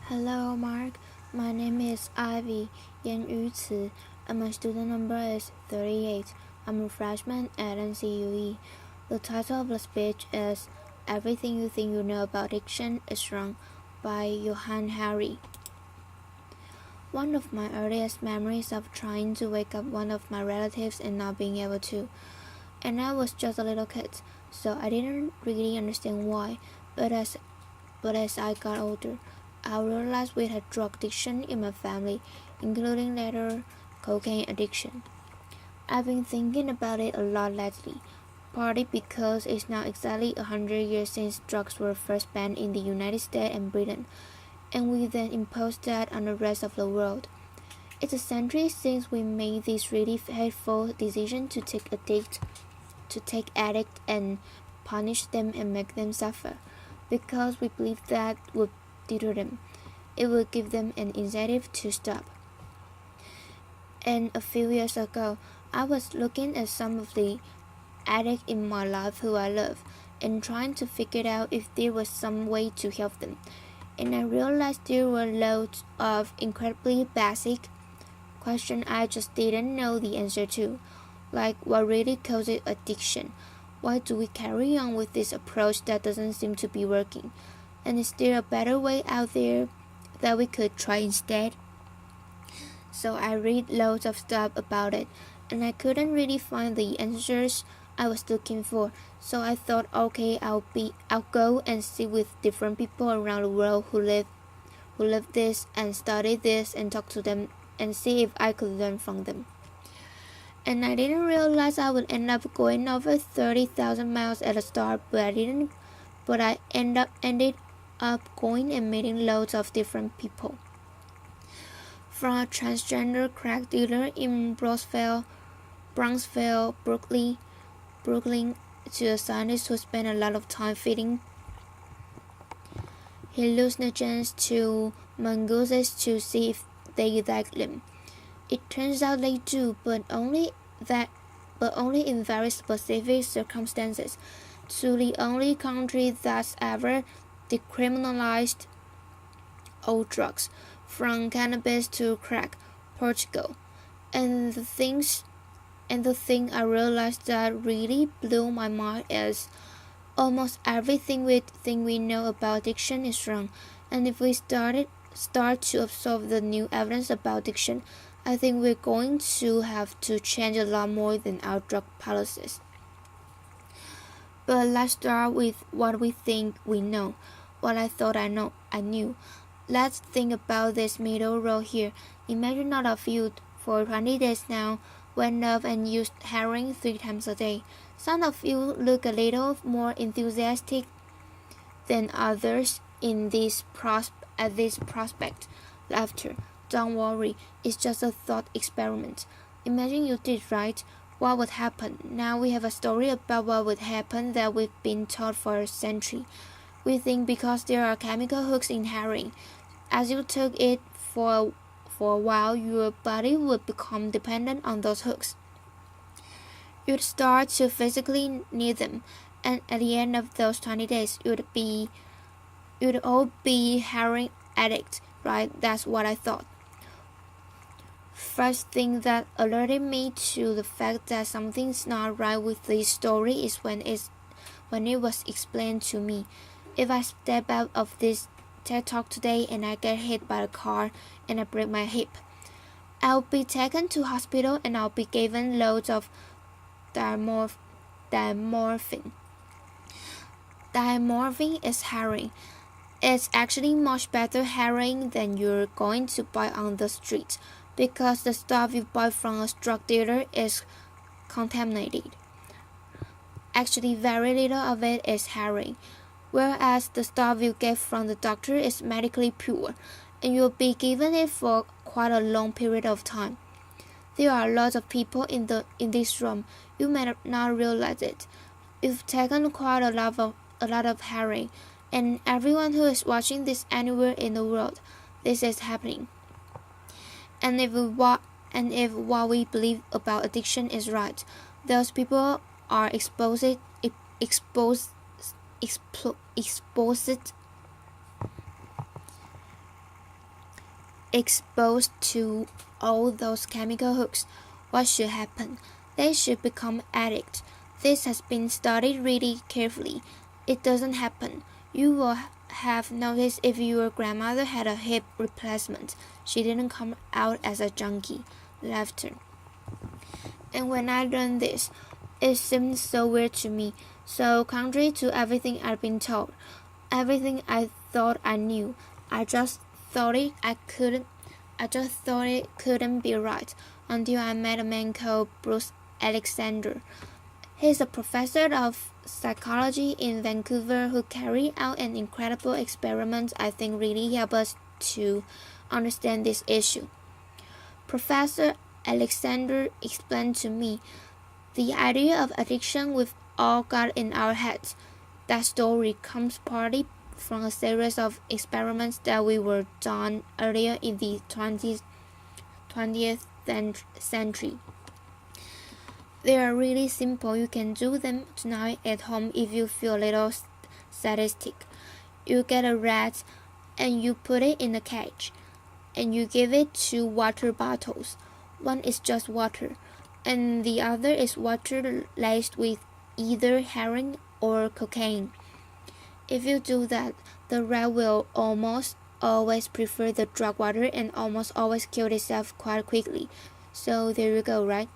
Hello, Mark. My name is Ivy Yan Yu, and my student number is 38. I'm a freshman at NCUE. The title of the speech is Everything You Think You Know About Diction is Wrong by Johann. One of my earliest memories of trying to wake up one of my relatives and not being able to. And I was just a little kid, so I didn't really understand why, but as I got older, I realized we had drug addiction in my family, including later cocaine addiction. I've been thinking about it a lot lately, partly because it's now exactly 100 years since drugs were first banned in the United States and Britain, and we then imposed that on the rest of the world. It's a century since we made this really hateful decision to take addicts and punish them and make them suffer, because we believed that would deter them. It would give them an incentive to stop. And a few years ago, I was looking at some of the addicts in my life who I love and trying to figure out if there was some way to help them. And I realized there were loads of incredibly basic questions I just didn't know the answer to, like what really causes addiction? Why do we carry on with this approach that doesn't seem to be working? And is there a better way out there that we could try instead? So I read loads of stuff about it, and I couldn't really find the answers I was looking for. So I thought, okay, I'll go and sit with different people around the world who live this and study this and talk to them and see if I could learn from them. And I didn't realize I would end up going over 30,000 miles at the start, but I ended up going and meeting loads of different people. From a transgender crack dealer in Bronxville, Brooklyn, to a scientist who spent a lot of time feeding hallucinogens to mongooses to see if they like them. It turns out they do, but only in very specific circumstances. To the only country that's ever decriminalized all drugs, from cannabis to crack, Portugal. And the thing I realized that really blew my mind is almost everything we think we know about addiction is wrong. And if we start to absorb the new evidence about addiction, I think we're going to have to change a lot more than our drug policies. But let's start with what we think we know, what I thought I knew. Let's think about this middle row here. Imagine all of you for 20 days now went up and used heroin 3 times a day. Some of you look a little more enthusiastic than others at this prospect. Laughter. Don't worry, it's just a thought experiment. Imagine you did right. What would happen? Now we have a story about what would happen that we've been taught for a century. We think because there are chemical hooks in heroin, as you took it for a while, your body would become dependent on those hooks. You'd start to physically need them, and at the end of those 20 days, you'd all be heroin addicts, right? That's what I thought. First thing that alerted me to the fact that something's not right with this story is when it was explained to me. If I step out of this TED Talk today and I get hit by a car and I break my hip, I'll be taken to hospital and I'll be given loads of diamorphine. Diamorphine is heroin. It's actually much better heroin than you're going to buy on the street, because the stuff you buy from a drug dealer is contaminated. Actually, very little of it is heroin, whereas the stuff you get from the doctor is medically pure, and you'll be given it for quite a long period of time. There are lots of people in this room. You may not realize it. You've taken quite a lot of heroin, and everyone who is watching this anywhere in the world, this is happening. And if what we believe about addiction is right, those people are exposed exposed to all those chemical hooks, what should happen? They should become addicts. This has been studied really carefully. It doesn't happen. You will have noticed if your grandmother had a hip replacement. She didn't come out as a junkie. Laughter. And when I learned this, it seemed so weird to me, so contrary to everything I'd been told, everything I thought I knew. I just thought it couldn't be right until I met a man called Bruce Alexander. He's a professor of psychology in Vancouver who carried out an incredible experiment I think really helped us to understand this issue. Professor Alexander explained to me the idea of addiction we've all got in our heads. That story comes partly from a series of experiments that were done earlier in the 20th century. They are really simple. You can do them tonight at home if you feel a little sadistic. You get a rat and you put it in a cage, and you give it 2 water bottles. One is just water, and the other is water laced with either heroin or cocaine. If you do that, the rat will almost always prefer the drug water and almost always kill itself quite quickly. So there you go, right?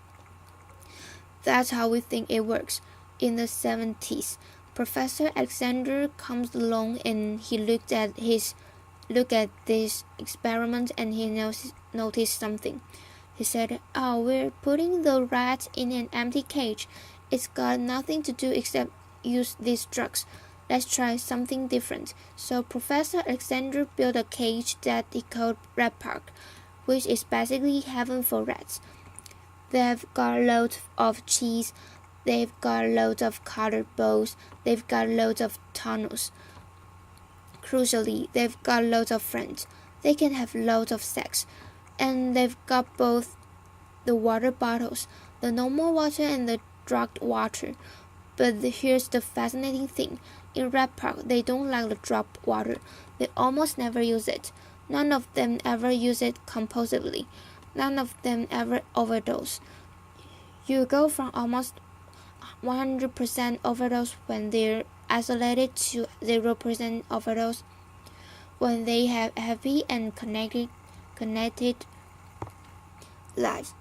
That's how we think it works. In the 70s, Professor Alexander comes along and he looked at this experiment and he noticed something. He said, "Oh, we're putting the rat in an empty cage. It's got nothing to do except use these drugs. Let's try something different." So Professor Alexander built a cage that he called Rat Park, which is basically heaven for rats. They've got loads of cheese, they've got loads of colored balls, they've got loads of tunnels. Crucially, they've got loads of friends. They can have loads of sex. And they've got both the water bottles, the normal water and the drugged water. But here's the fascinating thing. In Rat Park, they don't like the drugged water. They almost never use it. None of them ever use it compulsively. None of them ever overdose. You go from almost 100% overdose when they're isolated to 0% overdose when they have happy and connected lives.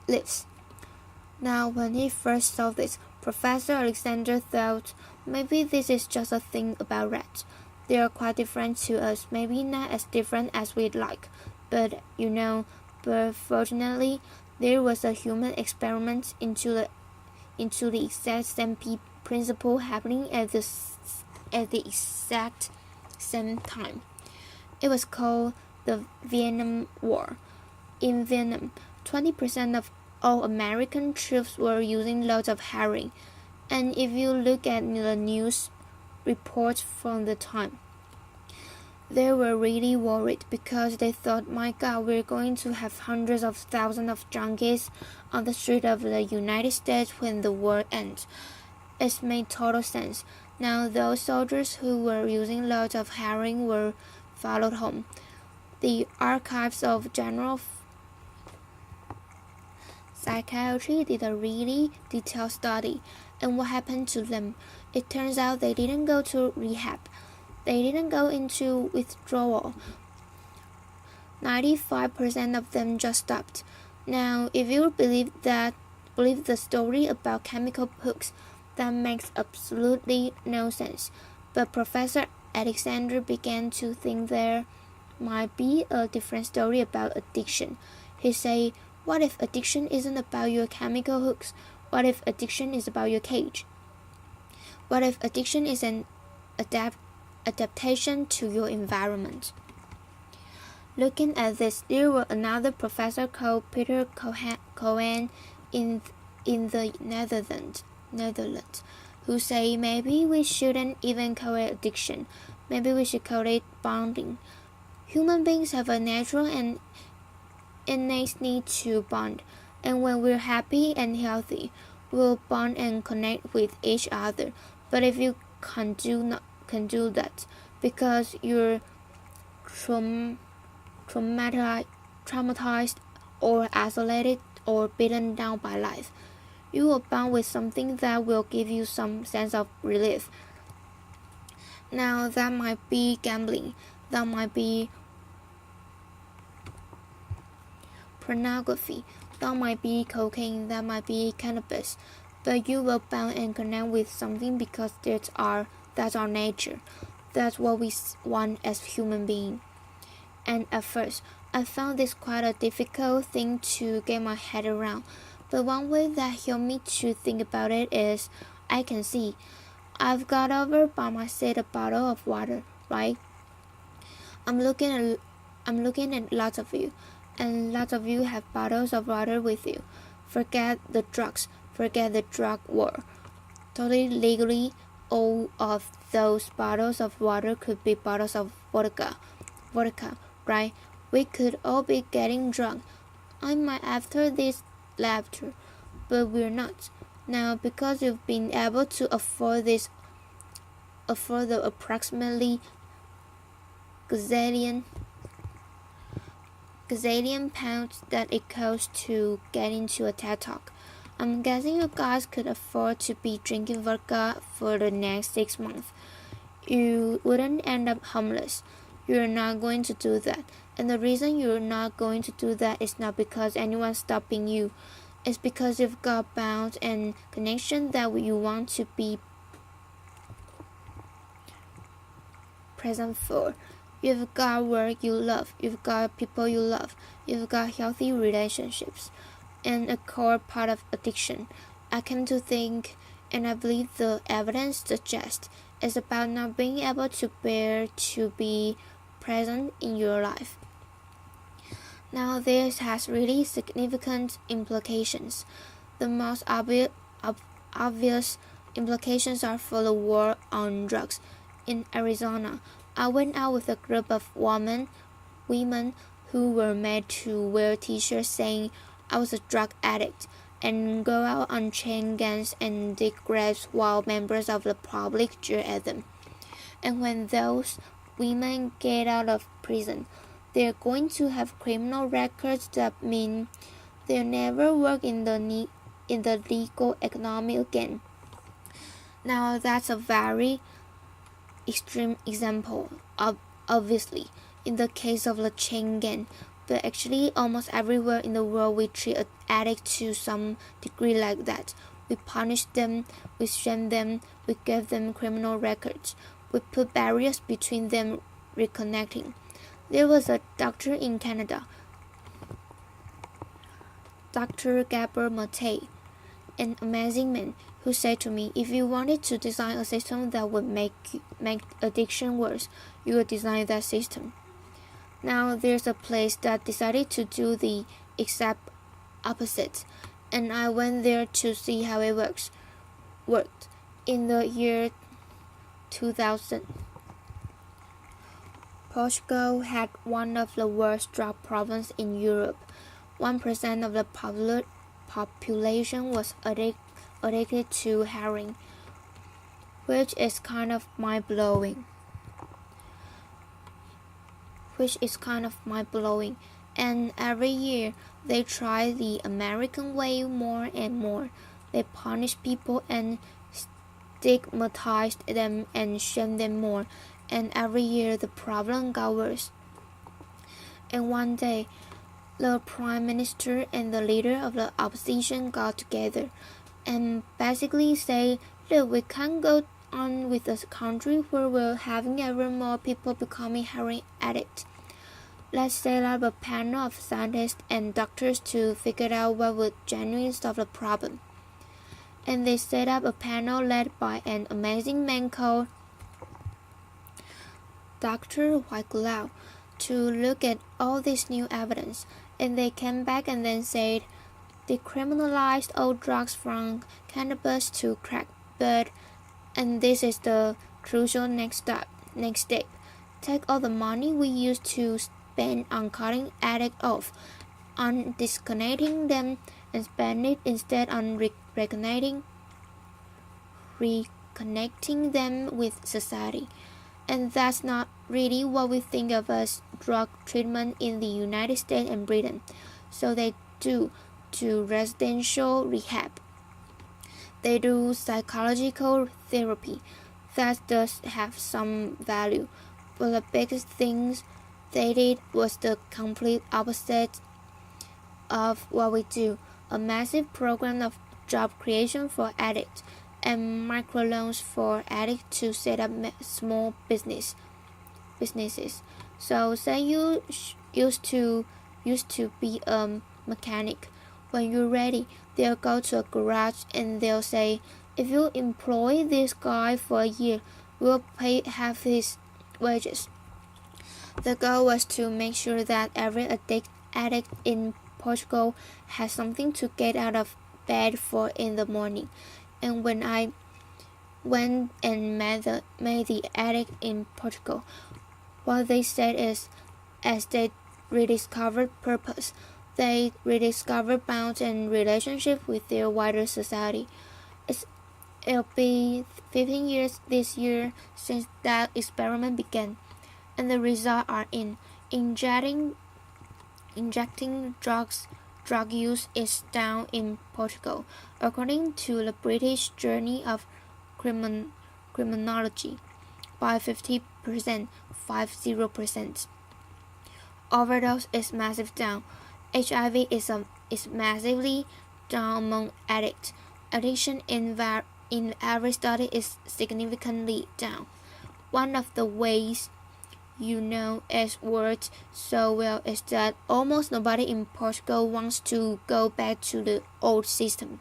Now, when he first saw this, Professor Alexander thought maybe this is just a thing about rats. They are quite different to us, maybe not as different as we'd like, but fortunately, there was a human experiment into the exact same principle happening at the exact same time. It was called the Vietnam War. In Vietnam, 20% of all American troops were using loads of heroin, and if you look at the news reports from the time, they were really worried because they thought, my God, we're going to have hundreds of thousands of junkies on the street of the United States when the war ends. It made total sense. Now those soldiers who were using loads of heroin were followed home. The archives of General Psychiatry did a really detailed study, and what happened to them? It turns out they didn't go to rehab. They didn't go into withdrawal. 95% of them just stopped. Now, if you believe the story about chemical hooks, that makes absolutely no sense. But Professor Alexander began to think there might be a different story about addiction. He said, what if addiction isn't about your chemical hooks? What if addiction is about your cage? What if addiction is an adaptation to your environment? Looking at this, there was another professor called Peter Cohen in the Netherlands, who say maybe we shouldn't even call it addiction. Maybe we should call it bonding. Human beings have a natural and innate need to bond, and when we're happy and healthy, we'll bond and connect with each other. But if you can do that because you're traumatized traumatized, or isolated, or beaten down by life. You are bound with something that will give you some sense of relief. Now, that might be gambling, that might be pornography, that might be cocaine, that might be cannabis, but you will bound and connect with something because that's our nature. That's what we want as human beings. And at first, I found this quite a difficult thing to get my head around. But one way that helped me to think about it is, I can see. I've got over by myself a bottle of water, right? I'm looking at lots of you, and lots of you have bottles of water with you. Forget the drugs, forget the drug war. Totally legally, all of those bottles of water could be bottles of vodka, right? We could all be getting drunk. I might after this laughter, but we're not. Now, because you've been able to afford the approximately gazillion pounds that it costs to get into a TED Talk, I'm guessing you guys could afford to be drinking vodka for the next 6 months. You wouldn't end up homeless. You're not going to do that. And the reason you're not going to do that is not because anyone's stopping you. It's because you've got bounds and connection that you want to be present for. You've got work you love. You've got people you love. You've got healthy relationships. And a core part of addiction, I came to think, and I believe the evidence suggests, is about not being able to bear to be present in your life. Now, this has really significant implications. The most obvious implications are for the war on drugs. In Arizona, I went out with a group of women who were made to wear t-shirts saying I was a drug addict and go out on chain gangs and dig graves while members of the public jeer at them. And when those women get out of prison, they're going to have criminal records that mean they'll never work in the legal economy again. Now, that's a very extreme example, obviously, in the case of the chain gang, but actually almost everywhere in the world we treat an addict to some degree like that. We punish them, we shame them, we give them criminal records, we put barriers between them reconnecting. There was a doctor in Canada, Dr. Gabor Mate, an amazing man, who said to me, if you wanted to design a system that would make addiction worse, you would design that system. Now, there's a place that decided to do the exact opposite, and I went there to see how it worked. In the year 2000, Portugal had one of the worst drug problems in Europe. 1% of the population was addicted to heroin, which is kind of mind-blowing. And every year, they try the American way more and more. They punish people and stigmatize them and shame them more. And every year, the problem got worse. And one day, the prime minister and the leader of the opposition got together and basically say, look, we can't go on with a country where we're having ever more people becoming heroin addicts. Let's set up a panel of scientists and doctors to figure out what would genuinely solve the problem. And they set up a panel led by an amazing man called Dr. Whitelow to look at all this new evidence. And they came back and then said, decriminalized all drugs from cannabis to crack, and this is the crucial next step. Take all the money we used to spend on cutting addicts off, on disconnecting them, and spend it instead on reconnecting them with society. And that's not really what we think of as drug treatment in the United States and Britain. So they do residential rehab. They do psychological therapy. That does have some value. But the biggest things they did was the complete opposite of what we do. A massive program of job creation for addicts and microloans for addicts to set up small businesses. So say you used to be a mechanic. When you're ready, they'll go to a garage and they'll say, if you employ this guy for a year, we'll pay half his wages. The goal was to make sure that every addict in Portugal has something to get out of bed for in the morning. And when I went and met the addict in Portugal, what they said is, as they rediscovered purpose, they rediscovered bonds and relationships with their wider society. It'll be 15 years this year since that experiment began, and the results are in. Injecting drug use is down in Portugal, according to the British Journal of Criminology, by 50%. Overdose is massive down. HIV is massively down among addicts. Addiction in every study is significantly down. One of the ways you know it works so well is that almost nobody in Portugal wants to go back to the old system.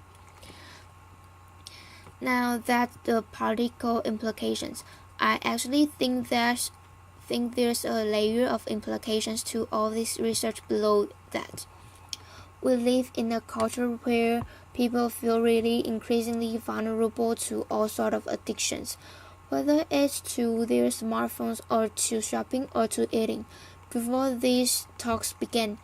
Now that's the political implications. I actually think there's a layer of implications to all this research below that. We live in a culture where people feel really increasingly vulnerable to all sorts of addictions, whether it's to their smartphones or to shopping or to eating. Before these talks began,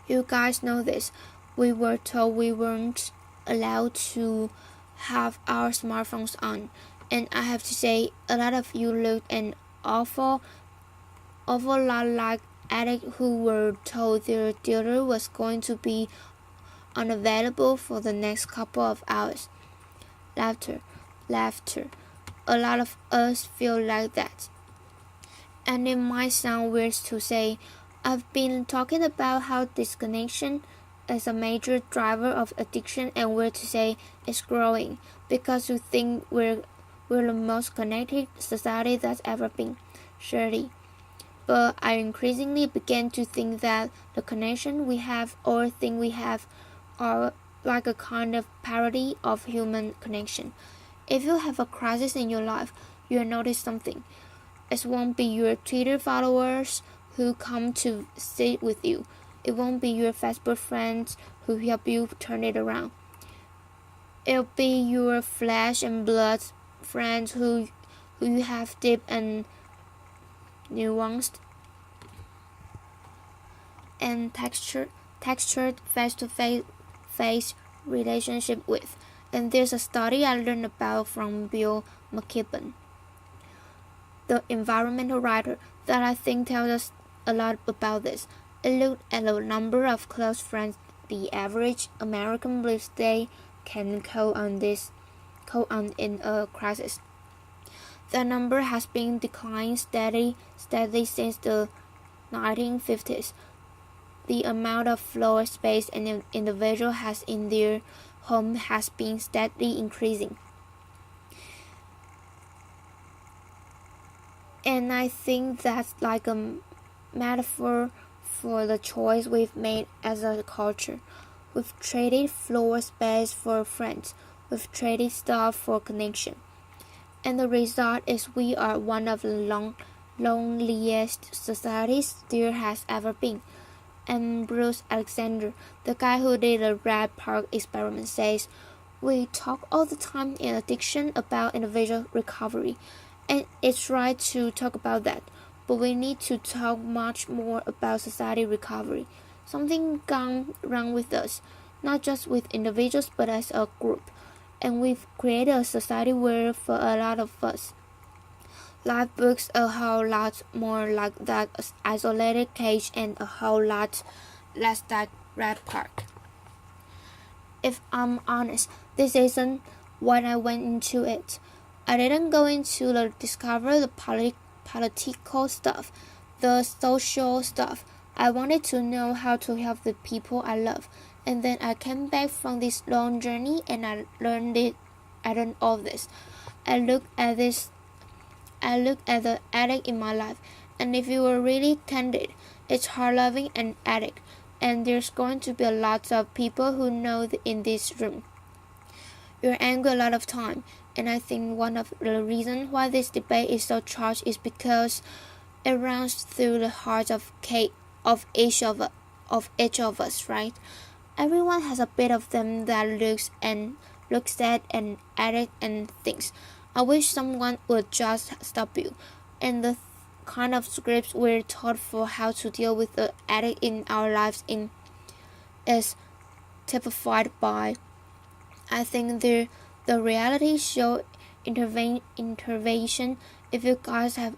you guys know this, we were told we weren't allowed to have our smartphones on, and I have to say, a lot of you looked an awful lot like addicts who were told their dealer was going to be unavailable for the next couple of hours. Laughter. A lot of us feel like that. And it might sound weird to say, I've been talking about how disconnection is a major driver of addiction, and we're to say it's growing because we think we're the most connected society that's ever been. Surely. But I increasingly began to think that the connection we have or thing we have are like a kind of parody of human connection. If you have a crisis in your life, you'll notice something. It won't be your Twitter followers who come to sit with you. It won't be your Facebook friends who help you turn it around. It'll be your flesh and blood friends who you have deep and nuanced and textured face-to-face relationship with. And there's a study I learned about from Bill McKibben, the environmental writer, that I think tells us a lot about this. It looked at the number of close friends the average American believes they can call on in a crisis. The number has been declining steadily since the 1950s. The amount of floor space an individual has in their home has been steadily increasing. And I think that's like a metaphor for the choice we've made as a culture. We've traded floor space for friends. We've traded stuff for connection. And the result is we are one of the loneliest societies there has ever been. And Bruce Alexander, the guy who did the Red Park experiment, says, we talk all the time in addiction about individual recovery. And it's right to talk about that. But we need to talk much more about society recovery. Something gone wrong with us, not just with individuals but as a group. And we've created a society where, for a lot of us, Life looks a whole lot more like that isolated cage and a whole lot less like Red Park. If I'm honest, this isn't why I went into it. I didn't go into the discover the political stuff, the social stuff. I wanted to know how to help the people I love. And then I came back from this long journey and I learned all this. I looked at the addict in my life, and if you were really candid, it's hard loving an addict, and there's going to be a lot of people who know in this room. You're angry a lot of time, and I think one of the reasons why this debate is so charged is because it runs through the heart of each of us, right? Everyone has a bit of them that looks at an addict and thinks, I wish someone would just stop you. And the kind of scripts we're taught for how to deal with the addict in our lives is typified by, I think, the reality show intervention, if you guys have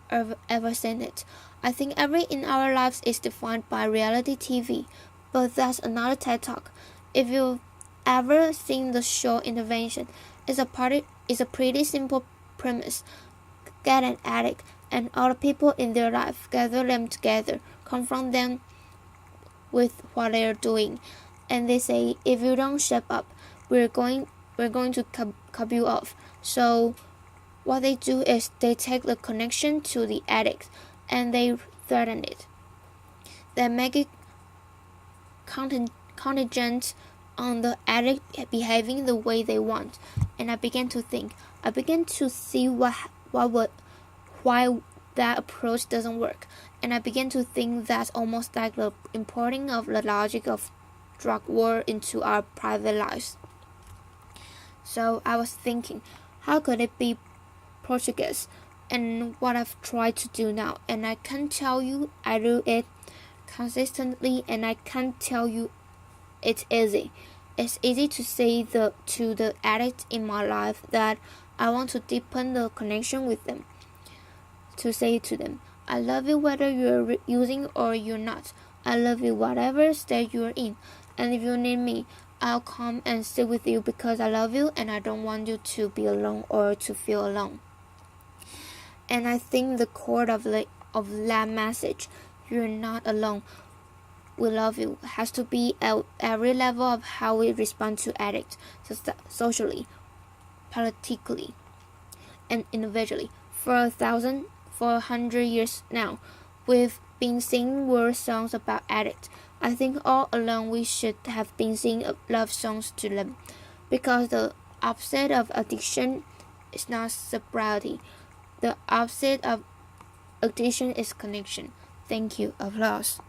ever seen it. I think every in our lives is defined by reality TV, but that's another TED Talk. If you've ever seen the show Intervention, it's a pretty simple premise. Get an addict and all the people in their life, gather them together, confront them with what they are doing, and they say, if you don't step up, we're going to cut you off. So what they do is they take the connection to the addict and they threaten it. They make it contingent on the addict behaving the way they want. And I began to see why that approach doesn't work. And I began to think that's almost like the importing of the logic of drug war into our private lives. So I was thinking, how could it be Portuguese? And what I've tried to do now, and I can't tell you I do it consistently, and I can't tell you it's easy. It's easy to say to the addict in my life that I want to deepen the connection with them. To say to them, I love you whether you're using or you're not. I love you whatever state you're in. And if you need me, I'll come and sit with you because I love you and I don't want you to be alone or to feel alone. And I think the core of that message, you're not alone, we love you, has to be at every level of how we respond to addicts, socially, politically, and individually. For 100 years now, we've been singing war songs about addicts. I think all along we should have been singing love songs to them, because the opposite of addiction is not sobriety. The opposite of addiction is connection. Thank you. Applause.